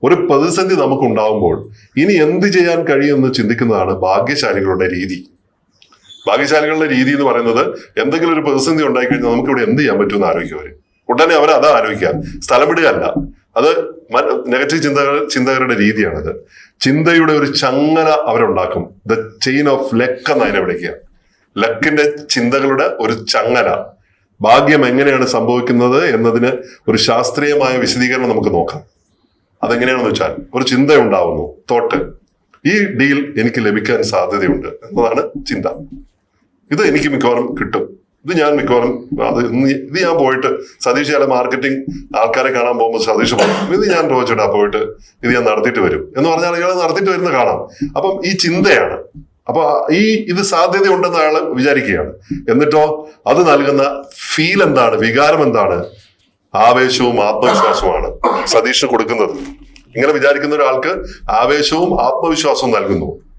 ഒരു പ്രതിസന്ധി നമുക്ക് ഉണ്ടാവുമ്പോൾ ഇനി എന്ത് ചെയ്യാൻ കഴിയുമെന്ന് ചിന്തിക്കുന്നതാണ് ഭാഗ്യശാലികളുടെ രീതി. ഭാഗ്യശാലികളുടെ രീതി എന്ന് പറയുന്നത് എന്തെങ്കിലും ഒരു പ്രതിസന്ധി ഉണ്ടായിക്കഴിഞ്ഞാൽ നമുക്ക് ഇവിടെ എന്ത് ചെയ്യാൻ പറ്റുമെന്ന് ആലോചിക്കും അവര്. ഉടനെ അവർ അതാ ആലോചിക്കുക, സ്ഥലം വിടുകയല്ല. അത് നെഗറ്റീവ് ചിന്തകരുടെ രീതിയാണത്. ചിന്തയുടെ ഒരു ചങ്ങല അവരുണ്ടാക്കും. ദ ചെയിൻ ഓഫ് ലക്ക് എന്ന് അതിനെ വിളിക്കുക. ലക്കിന്റെ ചിന്തകളുടെ ഒരു ചങ്ങല. ഭാഗ്യം എങ്ങനെയാണ് സംഭവിക്കുന്നത് എന്നതിന് ഒരു ശാസ്ത്രീയമായ വിശദീകരണം നമുക്ക് നോക്കാം. അതെങ്ങനെയാണെന്ന് വെച്ചാൽ, ഒരു ചിന്ത ഉണ്ടാവുന്നു, തോട്ട്, ഈ ഡീൽ എനിക്ക് ലഭിക്കാൻ സാധ്യതയുണ്ട് എന്നതാണ് ചിന്ത. ഇത് എനിക്ക് മിക്കവാറും കിട്ടും, ഇത് ഞാൻ മിക്കവാറും ഇത് ഞാൻ പോയിട്ട് സതീഷ് ചില മാർക്കറ്റിംഗ് ആൾക്കാരെ കാണാൻ പോകുമ്പോൾ സതീഷ് പറയും, ഇത് ഞാൻ ചോദിച്ചിട്ടാ പോയിട്ട് ഇത് ഞാൻ നടത്തിയിട്ട് വരും എന്ന് പറഞ്ഞാൽ ഇയാൾ നടത്തിയിട്ട് വരുന്ന കാണാം. അപ്പം ഈ ചിന്തയാണ്. അപ്പൊ ഇത് സാധ്യതയുണ്ടെന്ന് അയാൾ വിചാരിക്കുകയാണ്. എന്നിട്ടോ അത് നൽകുന്ന ഫീൽ എന്താണ്, വികാരം എന്താണ്? ആവേശവും ആത്മവിശ്വാസവുമാണ് സതീഷിന് കൊടുക്കുന്നത്. ഇങ്ങനെ വിചാരിക്കുന്ന ഒരാൾക്ക് ആവേശവും ആത്മവിശ്വാസവും നൽകുന്നു.